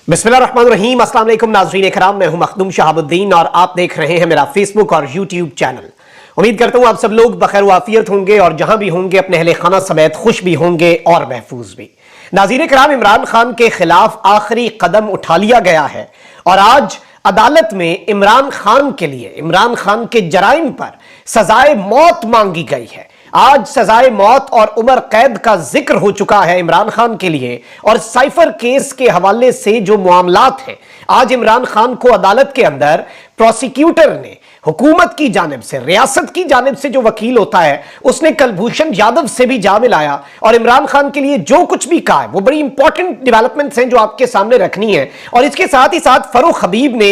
बिस्मिल्लाहिर्रहमानिर्रहीम। अस्सलाम वालेकुम नाज़रीन इकराम, मैं हूं मखदूम शहाबुद्दीन और आप देख रहे हैं मेरा फेसबुक और यूट्यूब चैनल। उम्मीद करता हूं आप सब लोग बखैर वाफियत होंगे और जहां भी होंगे अपने अहले खाना समेत खुश भी होंगे और महफूज भी। नाज़रीन इकराम, इमरान खान के खिलाफ आखिरी कदम उठा लिया गया है और आज अदालत में इमरान खान के लिए, इमरान खान के जराइम पर सजाए मौत मांगी गई है। आज सजाए मौत और उम्र कैद का जिक्र हो चुका है इमरान खान के लिए और साइफर केस के हवाले से जो मामलात हैं, आज इमरान खान को अदालत के अंदर प्रोसिक्यूटर ने हुकूमत की जानिब से, रियासत की जानिब से जो वकील होता है, उसने कलभूषण यादव से भी जा मिलाया और इमरान खान के लिए जो कुछ भी कहा है वो बड़ी इंपॉर्टेंट डेवलपमेंट्स हैं जो आपके सामने रखनी है। और इसके साथ ही साथ फरूख हबीब ने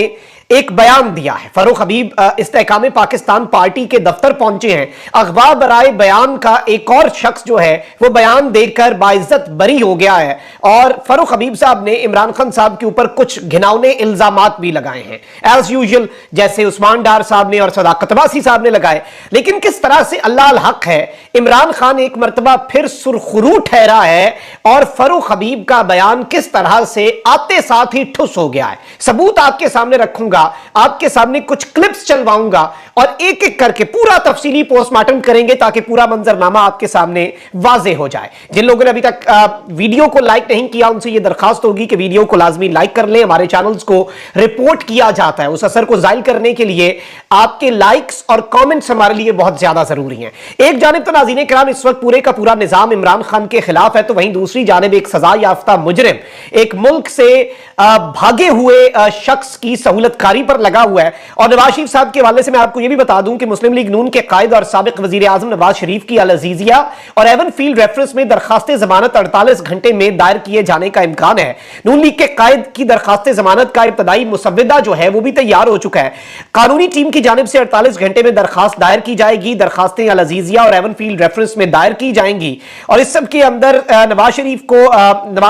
एक बयान दिया है। फरूख हबीब इस्तेकाम पाकिस्तान पार्टी के दफ्तर पहुंचे हैं। अगवा बराए बयान का एक और शख्स जो है वो बयान देकर बाइज्जत बरी हो गया है और फरूख हबीब साहब ने इमरान खान साहब के ऊपर कुछ घिनौने इल्जामात भी लगाए हैं, एज यूजुअल, जैसे उस्मान डार साहब ने और सदाकत अब्बासी साहब ने लगाए। लेकिन किस तरह से अल्लाह अल हक है, इमरान खान एक मरतबा फिर सुरखरू ठहरा है और फरूख हबीब का बयान किस तरह से आते साथ ही ठुस हो गया है। सबूत आपके सामने रखूंगा, आपके सामने कुछ क्लिप्स चलवाऊंगा और एक एक करके पूरा तफसीली पोस्टमार्टम करेंगे ताकि पूरा मंजरनामा आपके सामने वाजे हो जाए। जिन लोगों ने अभी तक वीडियो को लाइक नहीं किया उनसे यह दरखास्त होगी कि वीडियो को लाजमी लाइक कर लें। हमारे चैनल्स को रिपोर्ट किया जाता है, उस असर को जाहिल करने के लिए आपके लाइक्स और कमेंट्स हमारे लिए बहुत ज्यादा जरूरी हैं। एक जानिब तो नाज़रीन किराम इस वक्त पूरे का पूरा निजाम इमरान खान के खिलाफ है, तो वहीं दूसरी जानिब एक सजा याफ्ता मुजरिम, एक मुल्क से भागे हुए शख्स की सहूलतकारी पर लगा हुआ है। और नवाज शरीफ साहब के हवाले से मैं आपको यह भी बता दूं कि मुस्लिम लीग नून के कायद और साबिक वजीर आजम नवाज शरीफ की अल अजीजिया और एवन फील्ड रेफरेंस में दरखास्त जमानत 48 घंटे में दायर किए जाने का इम्कान है। नून लीग के कायद की दरखास्त जमानत का इब्तदाई मुसव्विदा जो है वो भी तैयार हो चुका है। कानूनी टीम की जानिब से 48 घंटे में दरखास्त दायर की जाएगी। दरखास्तें अल अजीजिया और एवन फील्ड रेफरेंस में दायर की जाएंगी और इस सब के अंदर नवाज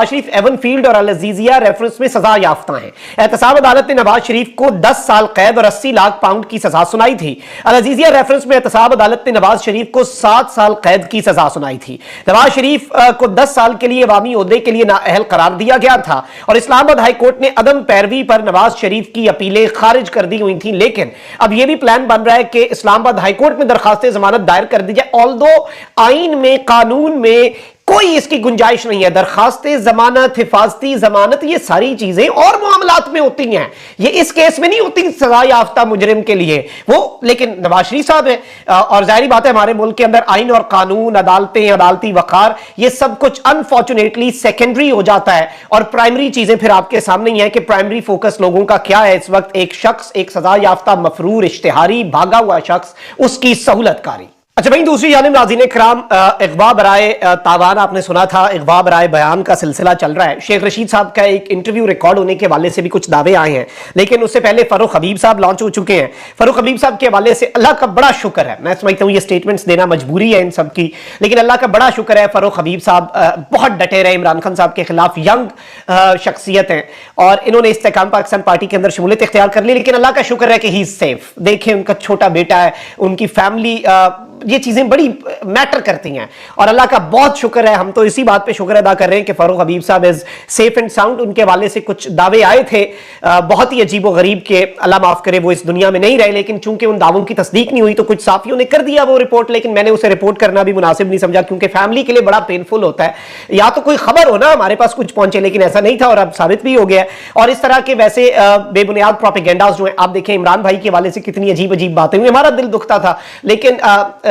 शरीफ एवन फील्ड और अल अजीजिया रेफरेंस में सजा याफ्ता है। एहतसाब अदालत ने नवाज शरीफ को 10 साल कैद और 80 लाख पाउंड की सजा सुनाई थी। अल अजीजिया रेफरेंस में एहतसाब अदालत ने नवाज शरीफ को 7 साल कैद की सजा सुनाई थी। नवाज शरीफ को 10 साल के लिए अवामी ओहदे के लिए नाअहल करार दिया गया था और इस्लामाबाद हाई कोर्ट ने अदम पैरवी पर नवाज शरीफ की अपीलें खारिज कर दी हुई थी। लेकिन अब यह भी प्लान बन रहा है कि इस्लामाबाद हाई कोर्ट में दरखास्त जमानत दायर कर दी जाए। ऑल्दो आइन में, कानून में कोई इसकी गुंजाइश नहीं है। दरखास्त जमानत, हिफाजती जमानत, ये सारी चीजें और मामलात में होती हैं, ये इस केस में नहीं होती सजा याफ्ता मुजरिम के लिए वो। लेकिन नवाज शरीफ साहब है और जाहिर बात है हमारे मुल्क के अंदर आइन और कानून, अदालतें, अदालती वकार, ये सब कुछ अनफॉर्चुनेटली सेकेंडरी हो जाता है और प्राइमरी चीजें फिर आपके सामने ही है कि प्राइमरी फोकस लोगों का क्या है इस वक्त। एक शख्स, एक सजा याफ्ता मफरूर, इश्तिहारी, भागा हुआ शख्स, उसकी सहूलतकारी। अच्छा भाई, दूसरी जानिब नाज़रीन किराम, इग़वा बराए तावान आपने सुना था, इग़वा बराए बयान का सिलसिला चल रहा है। शेख रशीद साहब का एक इंटरव्यू रिकॉर्ड होने के हवाले से भी कुछ दावे आए हैं, लेकिन उससे पहले फरूख हबीब साहब लॉन्च हो चुके हैं। फरूख हबीब साहब के हवाले से अल्लाह का बड़ा शुक्र है, मैं समझता हूँ ये स्टेटमेंट्स देना मजबूरी है इन सब की, लेकिन अल्लाह का बड़ा शुक्र है फरूख हबीब साहब बहुत डटे रहे इमरान खान साहब के खिलाफ। यंग शख्सियत हैं और इन्होंने इस्तेकाम पाकिस्तान पार्टी के अंदर शमूलियत इख्तियार कर ली, लेकिन अल्लाह का शुक्र है कि ही इज सेफ। देखें, उनका छोटा बेटा है, उनकी फैमिली, ये चीजें बड़ी मैटर करती हैं और अल्लाह का बहुत शुक्र है। हम तो इसी बात पे शुक्र अदा कर रहे हैं कि फरूख हबीब साहब इज सेफ एंड साउंड। उनके हवाले से कुछ दावे आए थे बहुत ही अजीब व गरीब के, अल्लाह माफ करे वो इस दुनिया में नहीं रहे, लेकिन चूंकि उन दावों की तस्दीक नहीं हुई तो कुछ साफियों ने कर दिया वो रिपोर्ट, लेकिन मैंने उसे रिपोर्ट करना भी मुनासिब नहीं समझा क्योंकि फैमिली के लिए बड़ा पेनफुल होता है। या तो कोई खबर हो ना हमारे पास कुछ पहुंचे, लेकिन ऐसा नहीं था और अब साबित भी हो गया। और इस तरह के वैसे बेबुनियाद प्रोपेगेंडास जो है, आप देखें इमरान भाई के हवाले से कितनी अजीब अजीब बातें हुई, हमारा दिल दुखता था, लेकिन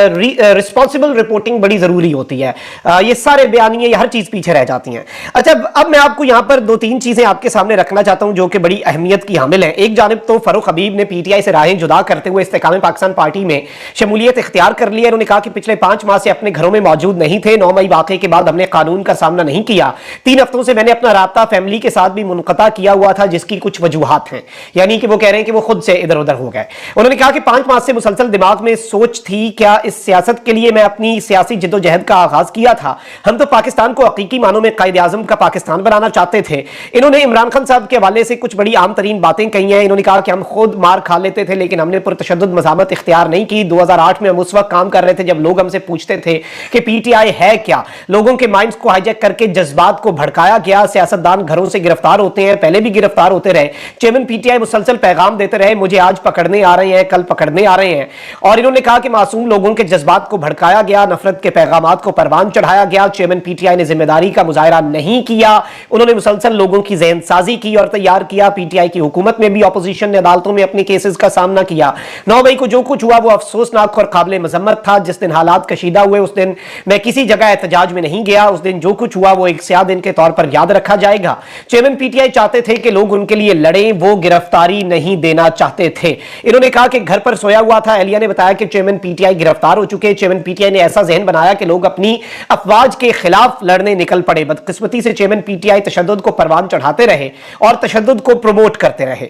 रिस्पॉन्सिबल रिपोर्टिंग बड़ी जरूरी होती है। ये सारे बयानिए, ये हर चीज पीछे रह जाती हैं। अच्छा, अब मैं आपको यहां पर 2-3 चीजें आपके सामने रखना चाहता हूं जो कि बड़ी अहमियत की हामिल हैं। एक जानिब तो फरूख हबीब ने पीटीआई से राहें जुदा करते हुए इस्तेकाम पाकिस्तान पार्टी में शमूलियत इख्तियार कर ली है। उन्होंने कहा कि पिछले 5 माह से अपने घरों में मौजूद नहीं थे। 9 मई वाकये के बाद हमने कानून का सामना नहीं किया। 3 हफ्तों से मैंने अपना राब्ता फैमिली के साथ भी मुनक़ता किया हुआ था, जिसकी कुछ वजूहात हैं, यानी कि वो कह रहे हैं कि वो खुद से इधर उधर हो गए। उन्होंने कहा कि 5 माह से मुसलसल दिमाग में सोच थी क्या इस सियासत के लिए मैं अपनी सियासी जिद्दोजहद का आगाज किया था। हम तो पाकिस्तान को हकीकी मानों में कायदे आजम का पाकिस्तान बनाना चाहते थे। इन्होंने इमरान खान साहब के हवाले से कुछ बड़ी आम तरीन बातें कही हैं। इन्होंने कहा कि हम खुद मार खा लेते थे लेकिन हमने पुरतशद्दुद मज़ामत इख्तियार नहीं की। 2008 में हम उस वक्त काम कर रहे थे जब लोग हमसे पूछते थे कि पीटीआई है क्या। लोगों के माइंड्स को हाईजैक करके जज्बात को भड़काया गया। सियासतदान घरों से गिरफ्तार होते हैं, पहले भी गिरफ्तार होते रहे। चेयरमैन पीटीआई मुसलसल पैगाम देते रहे, मुझे आज पकड़ने आ रहे हैं, कल पकड़ने आ रहे हैं। और इन्होंने कहा कि मासूम लोगों के जज्बात को भड़काया गया, नफरत के पैगामात को परवान चढ़ाया गया। चेयरमैन पीटीआई ने जिम्मेदारी का मुजाहरा नहीं किया। उन्होंने मुसलसल लोगों की ज़हन साजी की और तैयार किया। पीटीआई की हुकूमत में भी ऑपोजिशन ने अदालतों में अपने केसेस का सामना किया। 9 मई को जो कुछ हुआ वो अफसोसनाक और काबिल मजम्मत था। जिस दिन हालात कशीदा हुए उस दिन मैं किसी जगह एहतजाज में नहीं गया। उस दिन जो कुछ हुआ वो एक स्याह दिन के तौर पर याद रखा जाएगा। चेयरमैन पीटीआई चाहते थे कि लोग उनके लिए लड़ें, वो गिरफ्तारी नहीं देना चाहते थे। इन्होंने कहा कि घर पर सोया हुआ था। एहलिया ने बताया कि चेयरमैन पीटीआई गिरफ्तार हो चुके। चेयरमैन पीटीआई ने ऐसा जहन बनाया कि लोग अपनी अफवाज के खिलाफ लड़ने निकल पड़े। बदकिस्मती से चेयरमैन पीटीआई तशद्दुद को परवान चढ़ाते रहे और तशद्दुद को प्रमोट करते रहे।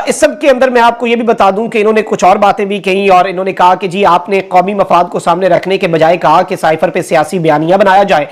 इस सब के अंदर मैं आपको यह भी बता दूं कि इन्होंने कुछ और बातें भी कही और इन्होंने कहा कि जी आपने कौमी मफाद को सामने रखने के बजाय कहा कि साइफर पे सियासी बयानिया बनाया जाए।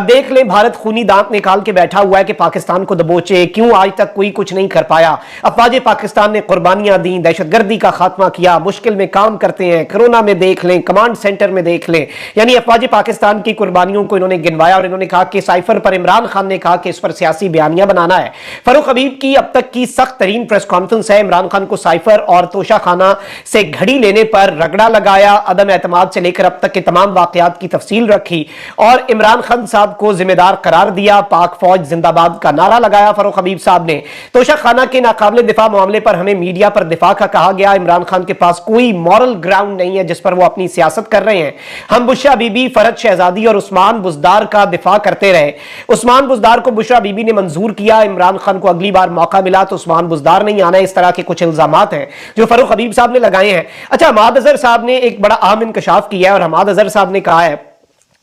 देख लें, भारत खूनी दांत निकाल के बैठा हुआ है कि पाकिस्तान को दबोचे। क्यों आज तक कोई कुछ नहीं कर पाया? अफवाज पाकिस्तान ने कुर्बानियां दी, दहशतगर्दी का खात्मा किया, मुश्किल में काम करते हैं। कोरोना में देख लें, कमांड सेंटर में देख लें, यानी अफवाज पाकिस्तान की कुर्बानियों को इन्होंने गिनवाया। और इन्होंने कहा कि साइफर पर इमरान खान ने कहा कि इस पर सियासी बयानिया बनाना है। फरूख हबीब की अब तक की सख्त तरीन प्रेस कॉन्फ्रेंस है। इमरान खान को साइफर और तोशा खाना से घड़ी लेने पर रगड़ा लगाया, अदम एतमाद से लेकर अब तक के तमाम वाकयात की तफसील रखी और इमरान खान साहब को जिम्मेदार करार दिया। पाक फौज जिंदाबाद का नारा लगाया फरूख हबीब साहब ने। तोशा खाना के नाकाबिले दिफा मामले पर हमें मीडिया पर दिफा का कहा गया। इमरान खान के पास कोई मॉरल ग्राउंड नहीं है जिस पर वो अपनी सियासत कर रहे हैं। हम बुशरा बीबी, फरज शहजादी और उस्मान बुजदार का दिफा करते रहे। उस्मान बुजदार को बुशरा बीबी ने मंजूर किया। इमरान खान को अगली बार मौका मिला तो उस्मान बुजदार नहीं आना। इस तरह के कुछ इल्जामात हैं जो फरूख हबीब साहब ने लगाए हैं। अच्छा, हमाद अजहर साहब ने एक बड़ा अहम इंकशाफ किया है और हमाद अजहर साहब ने कहा है,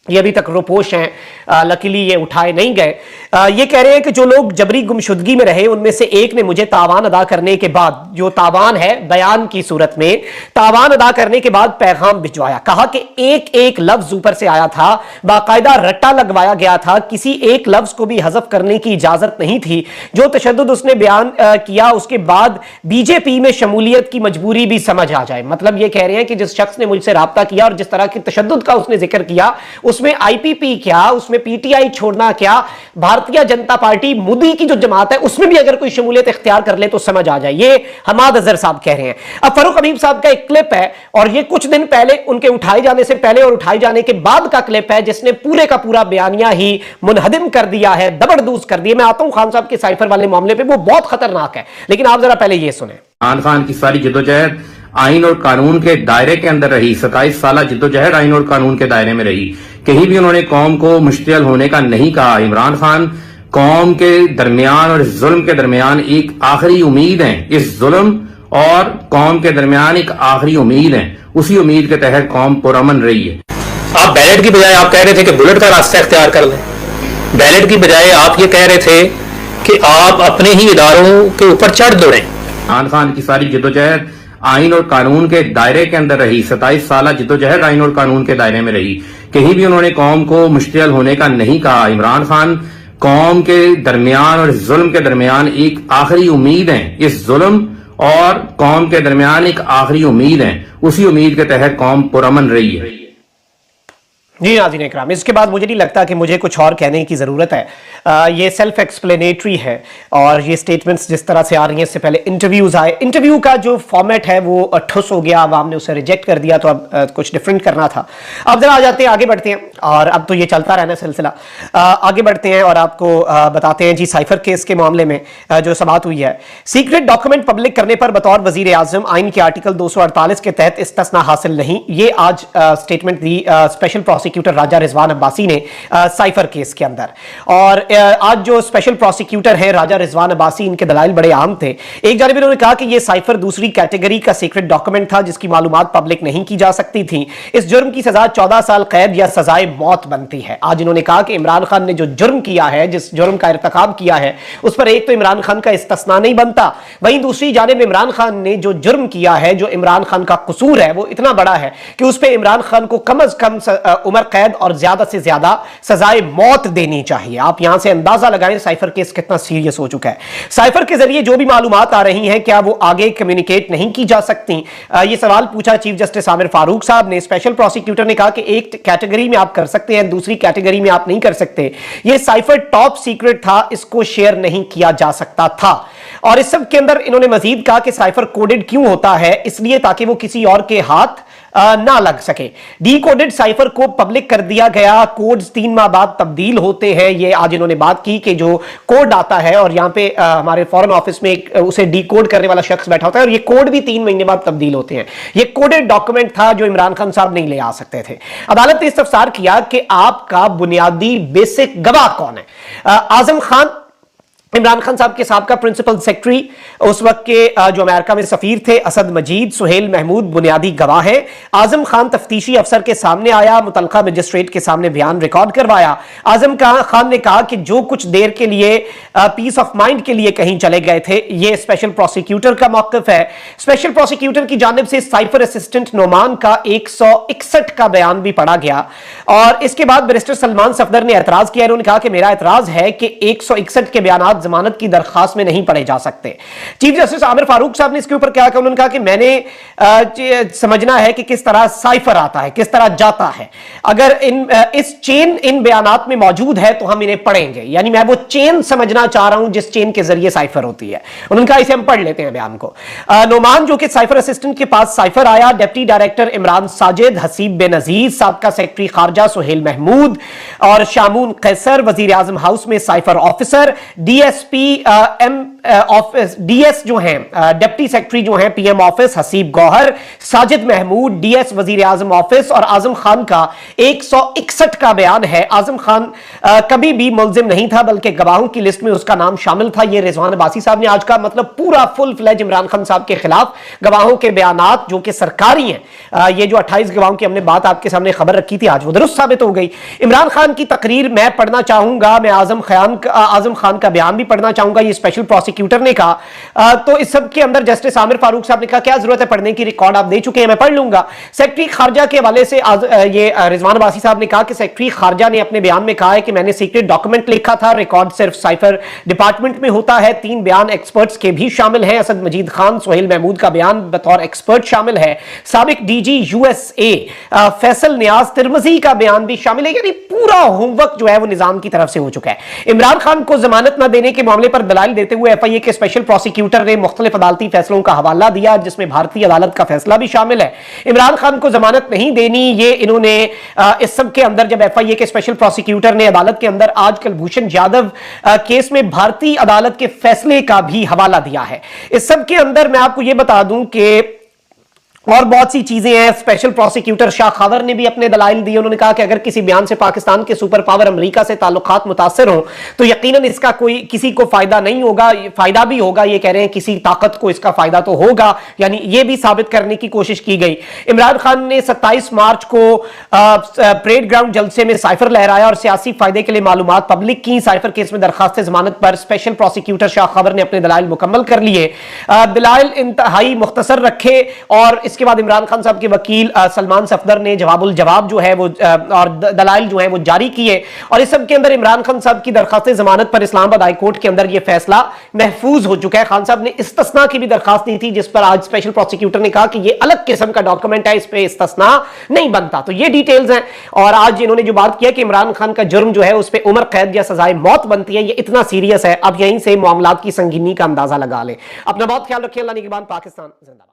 ये अभी तक रोपोश हैं, लकीली ये उठाए नहीं गए। ये कह रहे हैं कि जो लोग जबरी गुमशुदगी में रहे उनमें से एक ने मुझे तावान अदा करने के बाद, जो तावान है बयान की सूरत में, तावान अदा करने के बाद पैगाम भिजवाया। कहा कि एक एक लफ्ज ऊपर से आया था, बाकायदा रट्टा लगवाया गया था, किसी एक लफ्ज को भी हजफ करने की इजाजत नहीं थी। जो तशद्दुद उसने बयान किया उसके बाद बीजेपी में शमूलियत की मजबूरी भी समझ आ जाए। मतलब ये कह रहे हैं कि जिस शख्स ने मुझसे राब्ता किया और जिस तरह के तशद्दुद का उसने जिक्र किया, उसमें आईपीपी क्या, उसमें पीटीआई छोड़ना क्या, भारतीय जनता पार्टी मोदी की जो जमात है उसमें भी अगर कोई शमूलियत इख्तियार कर ले तो समझ आ जाए। ये हमाद अजहर साहब कह रहे हैं। अब फरूख हबीब साहब का एक क्लिप है और ये कुछ दिन पहले उनके उठाए जाने से पहले और उठाए जाने के बाद का क्लिप है जिसने पूरे का पूरा बयानिया ही मुनहदिम कर दिया है, दबड़दूज कर दिया। मैं आता हूं खान साहब के साइफर वाले मामले पर, वो बहुत खतरनाक है, लेकिन आप जरा पहले ये सुने। इमरान खान की सारी जिद्दोजहद आइन और कानून के दायरे के अंदर रही। 27 साल जिद्दोजहद आइन और कानून के दायरे में रही। कहीं भी उन्होंने कौम को मुश्तिल होने का नहीं कहा। इमरान खान कौम के दरमियान और इस जुल्म के दरमियान एक आखिरी उम्मीद है। इस जुल्म और कौम के दरमियान एक आखिरी उम्मीद है। उसी उम्मीद के तहत कौम पुरअमन रही है। आप बैलेट की बजाय आप कह रहे थे कि बुलेट का रास्ता इख्तियार कर लें। बैलेट की बजाय आप ये कह रहे थे कि आप अपने ही इदारों के ऊपर चढ़ दौड़ें। इमरान खान की सारी जिद्दोजहद आइन और कानून के दायरे के अंदर रही। 27 साल जिद्दोजहद आइन और कानून के दायरे में रही। कहीं भी उन्होंने कौम को मुश्तिल होने का नहीं कहा। इमरान खान कौम के दरमियान और इस जुल्म के दरमियान एक आखिरी उम्मीद है। इस जुल्म और कौम के दरमियान एक आखिरी उम्मीद है। उसी उम्मीद के तहत कौम पुरअमन रही है। जी नाज़रीन इकराम, इसके बाद मुझे नहीं लगता कि मुझे कुछ और कहने की ज़रूरत है। ये सेल्फ एक्सप्लेनेटरी है और ये स्टेटमेंट्स जिस तरह से आ रही हैं, इससे पहले इंटरव्यूज़ आए, इंटरव्यू का जो फॉर्मेट है वो ठुस हो गया, आवाम ने उसे रिजेक्ट कर दिया, तो अब कुछ डिफरेंट करना था। अब जरा आ जाते हैं, आगे बढ़ते हैं और अब तो ये चलता रहना सिलसिला। आगे बढ़ते हैं और आपको बताते हैं जी साइफर केस के मामले में जो समाअत हुई है। सीक्रेट डॉक्यूमेंट पब्लिक करने पर बतौर वज़ीर आज़म आइन के आर्टिकल 248 के तहत इस्तिस्ना हासिल नहीं, ये आज स्टेटमेंट दी special prosecutor prosecutor Raja Rizwan Abbasi ने साइफर केस के अंदर। और आज जो स्पेशल प्रोसिक्यूटर हैं राजा रिजवान अब्बासी, इनके दलाइल बड़े आम थे। एक जानिब इन्होंने कहा कि यह साइफर दूसरी कैटेगरी का सीक्रेट डॉक्यूमेंट था जिसकी मालूमात पब्लिक नहीं की जा सकती थी। इस जुर्म की सजा 14 साल कैद या सजाए मौत बनती है। आज इन्होंने कहा कि इमरान खान ने जो जुर्म किया है, जिस जुर्म का इर्तिकाब किया है, उस पर एक तो इमरान खान का इस्तिस्ना नहीं बनता, वहीं दूसरी जानिब इमरान खान ने जो जुर्म किया है, जो इमरान खान का कसूर है, वो इतना बड़ा है कि उस पर इमरान खान को कम अज कम उम्र कैद और ज्यादा से ज्यादा सजाए मौत देनी चाहिए। आप यहां से अंदाजा लगाएं साइफर केस कितना सीरियस हो चुका है। साइफर के जरिए जो भी मालूमात आ रही हैं, क्या वो आगे कम्युनिकेट नहीं की जा सकती? ये सवाल पूछा चीफ जस्टिस आमिर फारूक साहब ने। स्पेशल प्रोसिक्यूटर ने कहा कि एक कैटेगरी में आप कर सकते हैं, दूसरी कैटेगरी में आप नहीं कर सकते। ये साइफर टॉप सीक्रेट था, इसको शेयर नहीं किया जा सकता था। और इस सब के अंदर इन्होंने मजीद कहा कि साइफर कोडेड क्यों होता है, इसलिए ताकि वो किसी और के हाथ ना लग सके। डी कोडेड साइफर को पब्लिक कर दिया गया, कोड्स 3 माह बाद तब्दील होते हैं। ये आज इन्होंने बात की कि जो कोड आता है और यहां पे हमारे फॉरेन ऑफिस में उसे डी कोड करने वाला शख्स बैठा होता है और ये कोड भी 3 महीने बाद तब्दील होते हैं। ये कोडेड डॉक्यूमेंट था जो इमरान खान साहब नहीं ले आ सकते थे। अदालत ने इस्तफसार किया कि आपका बुनियादी बेसिक गवाह कौन है। आजम खान इमरान खान साहब के साहब का प्रिंसिपल सेक्रेटरी, उस वक्त के जो अमेरिका में सफीर थे असद मजीद, सुहेल महमूद बुनियादी गवाह हैं। आजम खान तफ्तीशी अफसर के सामने आया, मुतलका मजिस्ट्रेट के सामने बयान रिकॉर्ड करवाया। आजम खान ने कहा कि जो कुछ देर के लिए पीस ऑफ माइंड के लिए कहीं चले गए थे, यह स्पेशल प्रोसिक्यूटर का मौक़िफ़ है। स्पेशल प्रोसिक्यूटर की जानिब से साइफर असिस्टेंट नोमान का 161 का बयान भी पढ़ा गया और इसके बाद बैरिस्टर सलमान सफदर ने एतराज किया। उन्होंने कहा कि मेरा एतराज है कि 161 के बयान जमानत की दरखास्त में नहीं पढ़े जा सकते। चीफ जस्टिस आमिर फारूक साहब ने इसके ऊपर क्या कहा? उन्होंने कहा कि मैंने समझना है कि किस तरह साइफर आता है, किस तरह जाता है। अगर इस चेन इन बयानात में मौजूद है तो हम इन्हें पढ़ेंगे, यानी मैं वो चेन समझना चाह रहा हूं जिस चेन के जरिए साइफर होती है। उन्होंने कहा इसे हम पढ़ लेते हैं बयान को। नोमान जो कि साइफर असिस्टेंट के पास साइफर आया, डिप्टी डायरेक्टर इमरान साजिद, हसीब बेनजीर, साबका सेक्रेटरी खारजा सुहेल महमूद और शामून कैसर, वजीर आजम हाउस में cipher officer, DSP office DS जो हैं, डिप्टी सेक्रेटरी जो हैं PM office Haseeb Gohar, Sajid Mahmood DS वजीर आजम ऑफिस और आजम खान का 161 का बयान है। आजम खान कभी भी मुलजिम नहीं था बल्कि गवाहों की लिस्ट में उसका नाम शामिल था। यह रिजवान अब्बासी साहब ने आज का मतलब पूरा फुल फ्लेज इमरान खान साहब के खिलाफ गवाहों के बयानात जो कि सरकारी हैं, ये जो 28 गवाहों की हमने बात आपके सामने खबर रखी थी आज वो दुरुस्त साबित हो गई। इमरान खान की तकरीर मैं पढ़ना चाहूंगा, मैं आजम खान का बयान भी पढ़ना चाहूंगा, ये स्पेशल प्रोसिक्यूटर ने कहा। तो इस सब के अंदर जस्टिस आमिर फारूक साहब ने कहा क्या जरूरत है पढ़ने की, रिकॉर्ड आप दे चुके हैं, मैं पढ़ लूंगा। सेक्रेटरी खारजा के हवाले से ये रिजवान अब्बासी साहब ने कहा कि सेक्रेटरी खारजा ने अपने बयान में कहा है कि मैंने सीक्रेट डॉक्यूमेंट लिखा था, रिकॉर्ड सिर्फ साइफर डिपार्टमेंट में होता है। 3 बयान एक्सपर्ट्स के भी शामिल हैं, असद मजीद खान, सुहेल महमूद का बयान बतौर एक्सपर्ट शामिल है, साबिक डीजी यूएसए फैसल नियाज तिरमजी का बयान भी शामिल है। यानी पूरा होमवर्क जो है वो निजाम की तरफ से हो चुका है। इमरान खान को जमानत न देने के मामले पर दलाइल देते हुए एफआईए के स्पेशल प्रोसिक्यूटर ने मुख्तलिफ अदालती फैसलों का हवाला दिया जिसमें भारतीय अदालत का फैसला भी शामिल है। इमरान खान को जमानत नहीं देनी, ये इन्होंने इस सब के अंदर जब एफआईए के स्पेशल प्रोसिक्यूटर ने अदालत के अंदर आज कुलभूषण यादव केस में भारतीय अदालत के फैसले का भी हवाला दिया है। इस सब के अंदर मैं आपको यह बता दूं कि और बहुत सी चीजें हैं। स्पेशल प्रोसिक्यूटर शाह खावर ने भी अपने दलाइल दिए। उन्होंने कहा कि अगर किसी बयान से पाकिस्तान के सुपर पावर अमेरिका से ताल्लुकात मुतासर हों तो यकीनन इसका कोई किसी को फायदा नहीं होगा, फायदा भी होगा। ये कह रहे हैं किसी ताकत को इसका फायदा तो होगा, यानी ये भी साबित करने की कोशिश की गई। इमरान खान ने 27 मार्च को परेड ग्राउंड जलसे में साइफर लहराया और सियासी फायदे के लिए मालूमात पब्लिक की। साइफर केस में दरखास्त जमानत पर स्पेशल प्रोसिक्यूटर शाह खावर ने अपने दलाइल मुकम्मल कर लिए। दलाइल इंतहाई मुख्तसर रखे और इसके बाद इमरान खान साहब के वकील सलमान सफदर ने जवाबुल जवाब जो है वो और दलाइल जो है वो जारी किए। और इस सब के अंदर इमरान खान साहब की दरखास्त जमानत पर इस्लामाबाद हाई कोर्ट के अंदर ये फैसला महफूज हो चुका है। खान साहब ने इस्तिस्ना की भी दरखास्त दी थी जिस पर आज स्पेशल प्रोसिक्यूटर ने कहा कि ये अलग किस्म का डॉक्यूमेंट है, इस पे इस्तिस्ना नहीं बनता। तो ये डिटेल्स हैं। और आज इन्होंने जो बात किया कि इमरान खान का जुर्म जो है उस पर उम्र कैद या सजाए मौत बनती है, ये इतना सीरियस है। अब यहीं से मामलात की संगीनी का अंदाजा लगा लें। अपना बहुत ख्याल रखिए। अल्लाह निगहबान। पाकिस्तान जिंदाबाद।